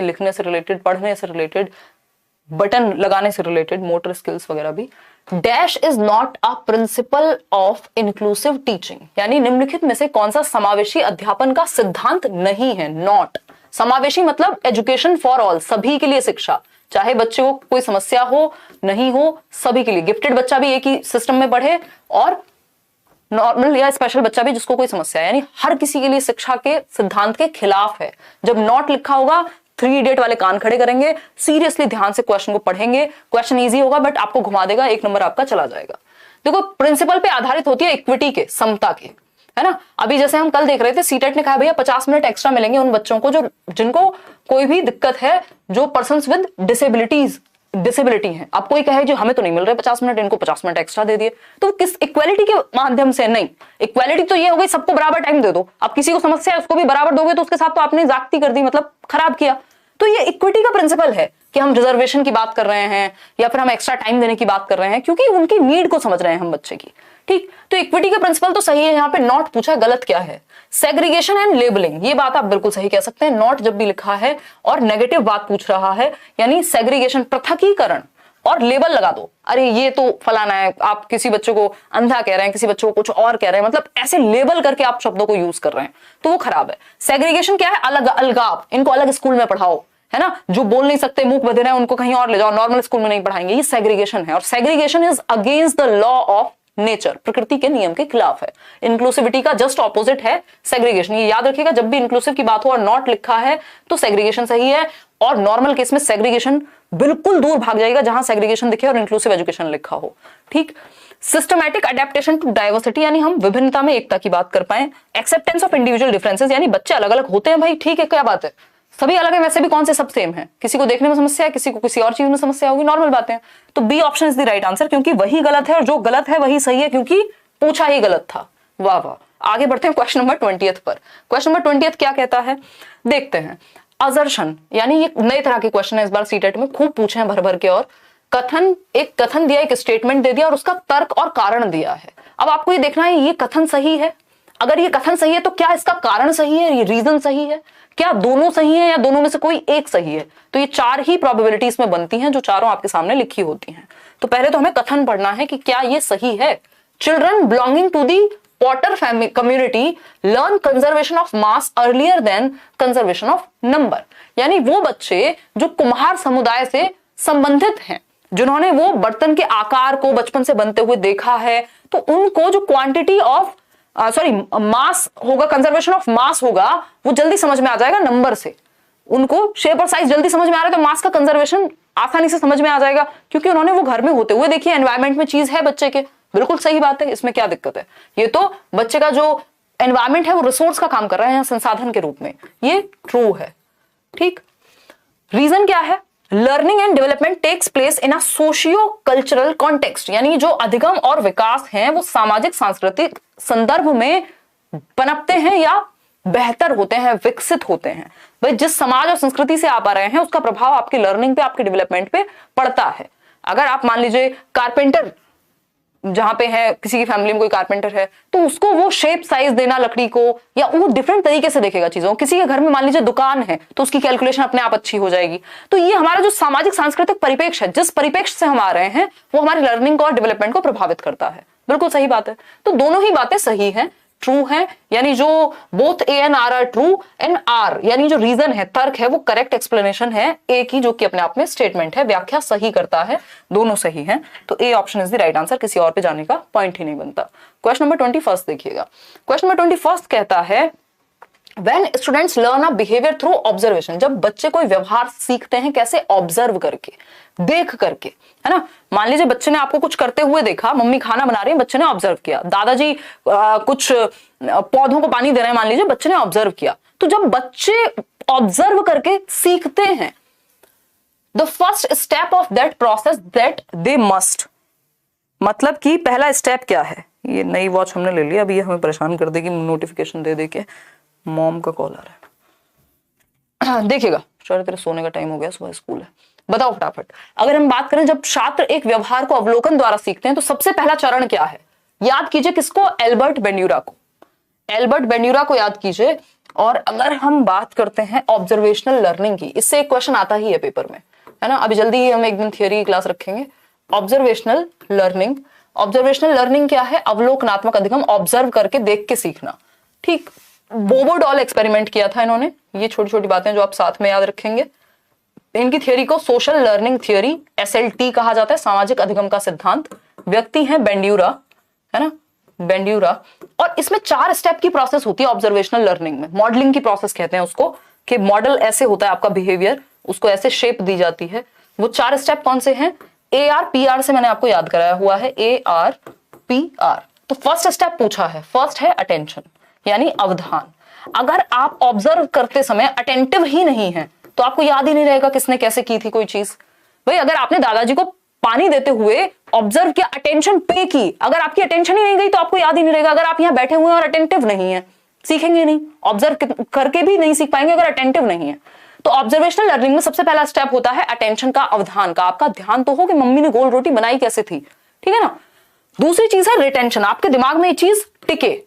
लिखने से रिलेटेड, पढ़ने से रिलेटेड, बटन लगाने से रिलेटेड, मोटर स्किल्स वगैरह भी। Dash is not a principle of inclusive teaching, यानी निम्नलिखित में से कौन सा समावेशी अध्यापन का सिद्धांत नहीं है। नॉट समावेशी मतलब एजुकेशन फॉर ऑल, सभी के लिए शिक्षा, चाहे बच्चे को कोई समस्या हो नहीं हो, सभी के लिए। गिफ्टेड बच्चा भी एक ही सिस्टम में पढ़े और नॉर्मल या स्पेशल बच्चा भी जिसको कोई समस्या है, यानी हर किसी के लिए शिक्षा के सिद्धांत के खिलाफ है। जब नॉट लिखा होगा 3 इडियट वाले कान खड़े करेंगे, सीरियसली ध्यान से क्वेश्चन को पढ़ेंगे। क्वेश्चन इजी होगा बट आपको घुमा देगा, 1 नंबर आपका चला जाएगा। देखो प्रिंसिपल पे आधारित होती है इक्विटी के, समता के, है ना। अभी जैसे हम कल देख रहे थे, सीटेट ने कहा भैया 50 मिनट एक्स्ट्रा मिलेंगे उन बच्चों को जो जिनको कोई भी दिक्कत है, जो पर्सन्स विद डिसेबिलिटी है। अब कोई कहे जो हमें तो नहीं मिल रहे 50 मिनट, इनको 50 मिनट एक्स्ट्रा दे दिए, तो किस इक्वालिटी के माध्यम से? नहीं, इक्वालिटी तो ये हो गई सबको बराबर टाइम दे दो। अब किसी को समस्या है उसको भी बराबर दोगे तो उसके साथ तो आपने जागती कर दी, मतलब खराब किया। तो ये इक्विटी का प्रिंसिपल है कि हम रिजर्वेशन की बात कर रहे हैं या फिर हम एक्स्ट्रा टाइम देने की बात कर रहे हैं, क्योंकि उनकी नीड को समझ रहे हैं हम बच्चे की। ठीक, तो इक्विटी का प्रिंसिपल तो सही है। यहाँ पे नॉट पूछा, गलत क्या है? सेग्रीगेशन एंड लेबलिंग, ये बात आप बिल्कुल सही कह सकते हैं। नॉट जब भी लिखा है और नेगेटिव बात पूछ रहा है, यानी सेग्रीगेशन, पृथकीकरण, और लेबल लगा दो, अरे ये तो फलाना है, आप किसी बच्चे को अंधा कह रहे हैं, किसी बच्चे को कुछ और कह रहे हैं, मतलब ऐसे लेबल करके आप शब्दों को यूज कर रहे हैं, तो वो खराब है। सेग्रीगेशन क्या है? अलग, अलगाव, इनको अलग स्कूल में पढ़ाओ, है ना। जो बोल नहीं सकते, मूक बधिर हैं, उनको कहीं और ले जाओ, नॉर्मल स्कूल में नहीं पढ़ाएंगे, ये सेग्रीगेशन है। और segregation is against the law of nature, प्रकृति के नियम के खिलाफ है। इंक्लूसिविटी का जस्ट ऑपोजिट है सेग्रीगेशन। ये याद रखिएगा, जब भी इंक्लूसिव की बात हो और नॉट लिखा है तो सेग्रीगेशन सही है, और नॉर्मल केस में सेग्रीगेशन बिल्कुल दूर भाग जाएगा जहां सेग्रीगेशन दिखे और इंक्लूसिव एजुकेशन लिखा हो। ठीक, सिस्टमैटिक अडेप्टेशन टू डाइवर्सिटी, यानी हम विभिन्नता में एकता की बात कर पाए। एक्सेप्टेंस ऑफ इंडिविजुअल डिफरेंसेस, यानी बच्चे अलग अलग होते हैं भाई, ठीक है, क्या बात है, सभी अलग है, वैसे भी कौन से सब सेम है, किसी को देखने में समस्या है, किसी को किसी और चीज में समस्या होगी, नॉर्मल बातें हैं। तो B option is the right answer, क्योंकि वही गलत है और जो गलत है वही सही है, क्योंकि पूछा ही गलत था। वाह वाह। आगे बढ़ते हैं क्वेश्चन नंबर 20 पर। क्वेश्चन नंबर 20 क्या कहता है, देखते हैं। असर्शन, यानी ये नए तरह के क्वेश्चन है, इस बार सीटेट में खूब पूछे हैं भर भर के। और कथन, एक कथन दिया, एक स्टेटमेंट दे दिया और उसका तर्क और कारण दिया है। अब आपको ये देखना है ये कथन सही है, अगर ये कथन सही है तो क्या इसका कारण सही है, ये रीजन सही है, क्या दोनों सही है या दोनों में से कोई एक सही है। तो ये 4 ही प्रोबेबिलिटीज में बनती हैं जो चारों आपके सामने लिखी होती हैं। तो पहले तो हमें कथन पढ़ना है कि क्या ये सही है। Children belonging to the potter family community learn conservation of mass earlier than conservation of number, यानी वो बच्चे जो कुम्हार समुदाय से संबंधित हैं, जिन्होंने वो बर्तन के आकार को बचपन से बनते हुए देखा है, तो उनको जो क्वांटिटी ऑफ मास होगा, कंजर्वेशन ऑफ मास होगा, वो जल्दी समझ में आ जाएगा नंबर से। उनको शेप और साइज जल्दी समझ में आ रहा है तो मास का कंजर्वेशन आसानी से समझ में आ जाएगा, क्योंकि उन्होंने वो घर में होते हुए देखिए, एनवायरमेंट में चीज है बच्चे के। बिल्कुल सही बात है, इसमें क्या दिक्कत है। ये तो बच्चे का जो एनवायरमेंट है वो रिसोर्स का काम कर रहा है, संसाधन के रूप में, ये ट्रू है। ठीक, रीजन क्या है? Learning and development takes place in a socio cultural context, यानी जो अधिगम और विकास हैं वो सामाजिक सांस्कृतिक संदर्भ में पनपते हैं या बेहतर होते हैं, विकसित होते हैं। भाई जिस समाज और संस्कृति से आप आ रहे हैं उसका प्रभाव आपकी लर्निंग पे, आपके डेवलपमेंट पे पड़ता है। अगर आप मान लीजिए कारपेंटर जहां पे है, किसी की फैमिली में कोई कारपेंटर है, तो उसको वो शेप साइज देना लकड़ी को, या वो डिफरेंट तरीके से देखेगा चीजों। किसी के घर में मान लीजिए दुकान है तो उसकी कैलकुलेशन अपने आप अच्छी हो जाएगी। तो ये हमारा जो सामाजिक सांस्कृतिक परिप्रेक्ष्य है, जिस परिप्रेक्ष्य से हम आ रहे हैं, वो हमारी लर्निंग को और डेवलपमेंट को प्रभावित करता है। बिल्कुल सही बात है। तो दोनों ही बातें सही हैं, ट्रू है, यानी जो both A and R are true and R, यानी जो रीजन है, तर्क है, वो करेक्ट एक्सप्लेनेशन है ए की, जो कि अपने आप में स्टेटमेंट है, व्याख्या सही करता है, दोनों सही हैं। तो A option is the right answer, किसी और पे जाने का पॉइंट ही नहीं बनता। क्वेश्चन नंबर 21 देखिएगा। क्वेश्चन नंबर 21 कहता है When students learn a behavior through observation, जब बच्चे कोई व्यवहार सीखते हैं कैसे? ऑब्जर्व करके, देख करके, है ना। मान लीजिए बच्चे ने आपको कुछ करते हुए देखा, मम्मी खाना बना रही है, बच्चे ने ऑब्जर्व किया, दादाजी कुछ पौधों को पानी दे रहे हैं, मान लीजिए बच्चे ने ऑब्जर्व किया। तो जब बच्चे ऑब्जर्व करके सीखते हैं, the first step of that process that they must, मतलब कि पहला स्टेप क्या है? ये नई वॉच हमने ले ली, अब ये हमें परेशान कर देगी नोटिफिकेशन दे दे के। मॉम का कॉल आ रहा है, देखिएगा शायद तेरे सोने का टाइम हो गया, सुबह स्कूल है, बताओ फटाफट। अगर हम बात करें जब छात्र एक व्यवहार को अवलोकन द्वारा सीखते हैं तो सबसे पहला चरण क्या है? याद कीजिए किसको? एल्बर्ट बेंड्यूरा को। एल्बर्ट बेंड्यूरा को याद कीजिए, और अगर हम बात करते हैं ऑब्जर्वेशनल लर्निंग की, इससे एक क्वेश्चन आता ही है पेपर में, है ना। अभी जल्दी ही हम एक दिन थियोरी क्लास रखेंगे। ऑब्जर्वेशनल लर्निंग, ऑब्जर्वेशनल लर्निंग क्या है? अवलोकनात्मक अधिगम, ऑब्जर्व करके देख के सीखना। ठीक, बोबो डॉल एक्सपेरिमेंट किया था इन्होंने। ये छोटी छोटी बातें जो आप साथ में याद रखेंगे। इनकी थियोरी को सोशल लर्निंग थियोरी, SLT कहा जाता है, सामाजिक अधिगम का सिद्धांत। व्यक्ति है बेंड्यूरा, है ना, बेंड्यूरा। और इसमें 4 स्टेप की प्रोसेस होती है ऑब्जर्वेशनल लर्निंग में। मॉडलिंग की प्रोसेस कहते हैं उसको, कि मॉडल ऐसे होता है आपका बिहेवियर, उसको ऐसे शेप दी जाती है। वो 4 स्टेप कौन से हैं? ARPR से मैंने आपको याद कराया हुआ है, ARPR। तो फर्स्ट स्टेप पूछा है, फर्स्ट है अटेंशन, यानी अवधान। अगर आप ऑब्जर्व करते समय अटेंटिव ही नहीं है तो आपको याद ही नहीं रहेगा किसने कैसे की थी कोई चीज। भाई अगर आपने दादाजी को पानी देते हुए ऑब्जर्व किया, अटेंशन पे की, अगर आपकी अटेंशन ही नहीं गई तो आपको याद ही नहीं रहेगा। अगर आप यहाँ बैठे हुए हैं और अटेंटिव नहीं है, सीखेंगे नहीं, ऑब्जर्व करके भी नहीं सीख पाएंगे अगर अटेंटिव नहीं है। तो ऑब्जर्वेशनल लर्निंग में सबसे पहला स्टेप होता है अटेंशन का, अवधान का। आपका ध्यान तो हो कि मम्मी ने गोल रोटी बनाई कैसे थी, ठीक है ना। दूसरी चीज है रिटेंशन, आपके दिमाग में ये चीज टिके।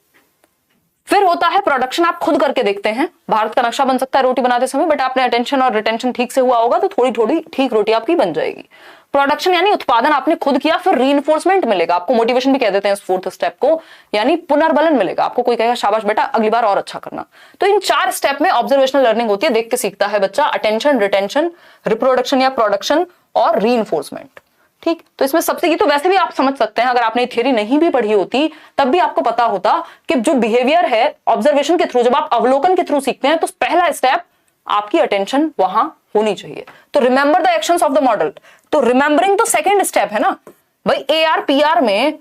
फिर होता है प्रोडक्शन, आप खुद करके देखते हैं। भारत का नक्शा बन सकता है रोटी बनाते समय, बट आपने अटेंशन और रिटेंशन ठीक से हुआ होगा तो थोड़ी थोड़ी ठीक रोटी आपकी बन जाएगी। प्रोडक्शन यानी उत्पादन आपने खुद किया, फिर रीइंफोर्समेंट मिलेगा आपको, मोटिवेशन भी कह देते हैं इस 4th स्टेप को, यानी पुनर्बलन मिलेगा आपको। कोई कहेगा शाबाश बेटा अगली बार और अच्छा करना। तो इन 4 स्टेप में ऑब्जर्वेशनल लर्निंग होती है, देख के सीखता है बच्चा। अटेंशन, रिटेंशन, रिप्रोडक्शन या प्रोडक्शन और रीइंफोर्समेंट। ठीक, तो इसमें सबसे, ये तो वैसे भी आप समझ सकते हैं, अगर आपने थियरी नहीं भी पढ़ी होती तब भी आपको पता होता कि जो बिहेवियर है ऑब्जर्वेशन के थ्रू, जब आप अवलोकन के थ्रू सीखते हैं तो पहला स्टेप आपकी अटेंशन वहां होनी चाहिए। तो remember the actions of the model, तो रिमेंबरिंग तो सेकंड स्टेप है ना भाई। ARPR में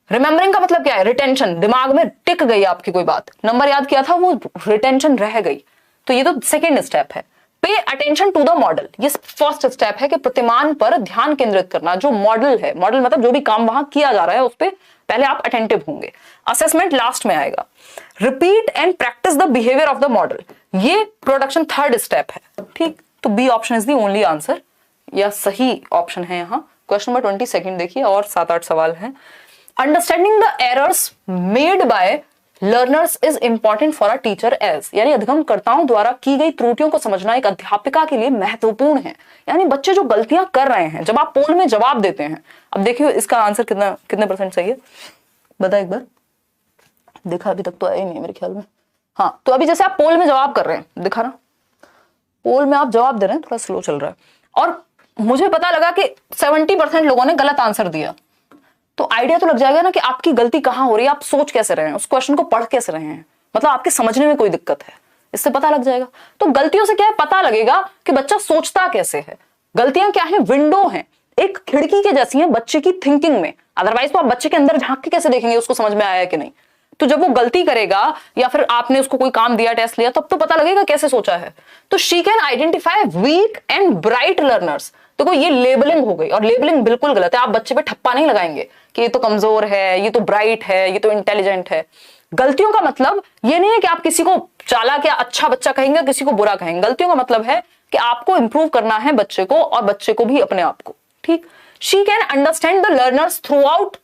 रिमेंबरिंग का मतलब क्या है? रिटेंशन, दिमाग में टिक गई आपकी कोई बात, नंबर याद किया था वो रिटेंशन रह गई, तो ये तो सेकंड स्टेप है। Pay attention to the model, ये फर्स्ट स्टेप है कि प्रतिमान पर ध्यान केंद्रित करना। जो मॉडल है, मॉडल मतलब जो भी काम वहां किया जा रहा है उस पर पहले आप अटेंटिव होंगे। असेसमेंट लास्ट में आएगा। Repeat and practice the behaviour of the model, ये प्रोडक्शन थर्ड स्टेप है। ठीक, तो B option is the only answer, या सही ऑप्शन है यहाँ। क्वेश्चन नंबर 22 देखिए, और 7-8 सवाल हैं। Understanding the errors made by learners is important for a teacher as, यानी अधिगमकर्ताओं द्वारा की गई त्रुटियों को समझना एक अध्यापिका के लिए महत्वपूर्ण है। यानी बच्चे जो गलतियां कर रहे हैं, जब आप पोल में जवाब देते हैं, अब देखिए इसका आंसर कितने % सही है, बता एक बार। देखा अभी तक तो आया ही नहीं मेरे ख्याल में। हाँ, तो अभी जैसे आप पोल में जवाब कर रहे हैं, दिखा ना, पोल में आप जवाब दे रहे हैं, थोड़ा स्लो चल रहा है, और मुझे पता लगा कि 70% लोगों ने गलत आंसर दिया, तो आइडिया तो लग जाएगा ना कि आपकी गलती कहां हो रही है, आप सोच कैसे रहे हैं, उस क्वेश्चन को पढ़ कैसे रहे हैं, मतलब आपके समझने में कोई दिक्कत है, इससे पता लग जाएगा। तो गलतियों से क्या है, पता लगेगा कि बच्चा सोचता कैसे है। गलतियां क्या है? विंडो है, एक खिड़की के जैसी है बच्चे की थिंकिंग में। अदरवाइज तो आप बच्चे के अंदर झांक के कैसे देखेंगे उसको समझ में आया कि नहीं। तो जब वो गलती करेगा या फिर आपने उसको कोई काम दिया, टेस्ट लिया, तब तो पता लगेगा कैसे सोचा है। तो she can identify weak and bright learners. देखो ये लेबलिंग हो गई, और लेबलिंग बिल्कुल गलत है। आप बच्चे पे ठप्पा नहीं लगाएंगे कि ये तो कमजोर है, ये तो ब्राइट है, ये तो इंटेलिजेंट है। गलतियों का मतलब ये नहीं है कि आप किसी को चालाक या अच्छा बच्चा कहेंगे, किसी को बुरा कहेंगे। गलतियों का मतलब है कि आपको इंप्रूव करना है बच्चे को, और बच्चे को भी अपने आप को। ठीक, she can understand the learners through out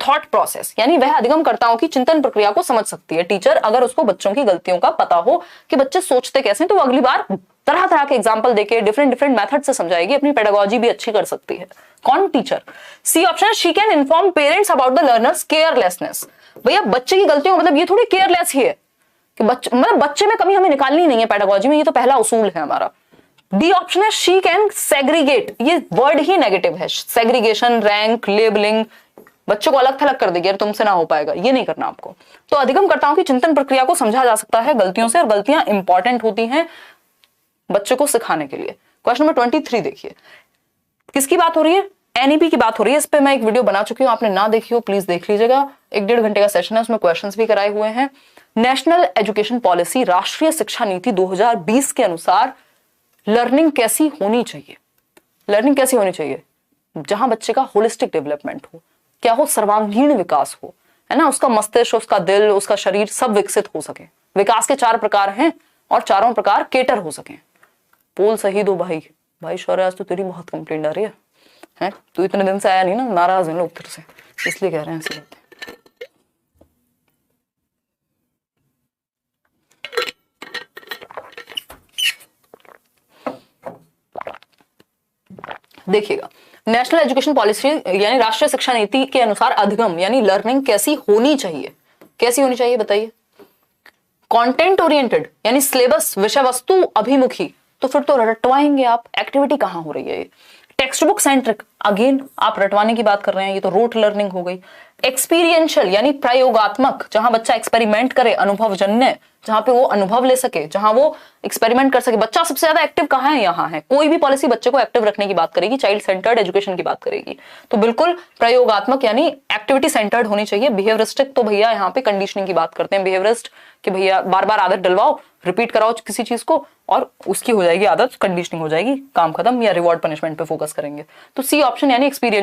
thought process, यानी वह अधिगमकर्ताओं की चिंतन प्रक्रिया को समझ सकती है। टीचर अगर उसको बच्चों की गलतियों का पता हो कि बच्चे सोचते कैसे, तो वो अगली बार तरह तरह के एग्जाम्पल देके डिफरेंट मेथड से समझाएगी, अपनी पेडागोजी भी अच्छी कर सकती है। कौन? Teacher. C option, she can inform parents about the learners carelessness. भैया बच्चे की गलतियों मतलब ये थोड़ी केयरलेस ही है कि बच्चे में कमी हमें निकालनी नहीं है पेडागोजी में, ये तो पहला उसूल है हमारा। डी ऑप्शन है, शी कैन सेग्रीगेट, ये वर्ड ही नेगेटिव है। सेग्रीगेशन, रैंक, लेबलिंग, बच्चों को अलग थलग कर देगी, यार तुमसे ना हो पाएगा, ये नहीं करना आपको। तो अधिगमकर्ताओं की चिंतन प्रक्रिया को समझा जा सकता है गलतियों से, और गलतियां इंपॉर्टेंट होती हैं बच्चों को सिखाने के लिए। क्वेश्चन नंबर 23 देखिए, किसकी बात हो रही है? एनईपी की बात हो रही है। इस पे मैं एक वीडियो बना चुकी हूं, आपने ना देखी हो प्लीज देख लीजिएगा। 1-1.5 घंटे का सेशन है, उसमें क्वेश्चंस भी कराए हुए हैं। नेशनल एजुकेशन पॉलिसी, राष्ट्रीय शिक्षा नीति 2020 के अनुसार लर्निंग कैसी होनी चाहिए? लर्निंग कैसी होनी चाहिए? जहां बच्चे का होलिस्टिक डेवलपमेंट हो, क्या हो, सर्वांगीण विकास हो, है ना, उसका मस्तिष्क, उसका दिल, उसका शरीर सब विकसित हो सके। विकास के 4 प्रकार हैं और चारों प्रकार केटर हो सके। पोल सही दो भाई शौर्य, आज तो तेरी बहुत कंप्लेंट आ रही है, तू इतने दिन से आया नहीं ना, नाराज है लोग तेरे से, इसलिए कह रहे हैं ऐसी बातें। देखिएगा, नेशनल एजुकेशन पॉलिसी यानी राष्ट्रीय शिक्षा नीति के अनुसार अधिगम यानी लर्निंग कैसी होनी चाहिए, कैसी होनी चाहिए बताइए? कंटेंट ओरिएंटेड यानी सिलेबस विषय वस्तु अभिमुखी, तो फिर तो रटवाएंगे आप, एक्टिविटी कहां हो रही है ये? टेक्स्ट बुक सेंट्रिक, अगेन आप रटवाने की बात कर रहे हैं, ये तो रोट लर्निंग हो गई। एक्सपीरियंशियल यानी प्रयोगात्मक, जहां बच्चा एक्सपेरिमेंट करे, अनुभवजन्य, जहां पे वो अनुभव ले सके, जहां वो एक्सपेरिमेंट कर सके। बच्चा सबसे ज्यादा एक्टिव कहां है? यहाँ है। कोई भी पॉलिसी बच्चे को एक्टिव रखने की बात करेगी, चाइल्ड सेंटर्ड एजुकेशन की बात करेगी, तो बिल्कुल प्रयोगात्मक यानी एक्टिविटी सेंटर्ड होनी चाहिए। बिहेवियरिस्टिक तो भैया यहाँ पे कंडीशनिंग की बात करते हैं, बिहेवियरिस्ट कि भैया बार बार आदत डलवाओ, रिपीट कराओ किसी चीज को और उसकी हो जाएगी आदत, कंडीशनिंग हो जाएगी, काम खत्म, या रिवॉर्ड पनिशमेंट पे फोकस करेंगे। तो सी ऑप्शन यानी एक्सपीरियंस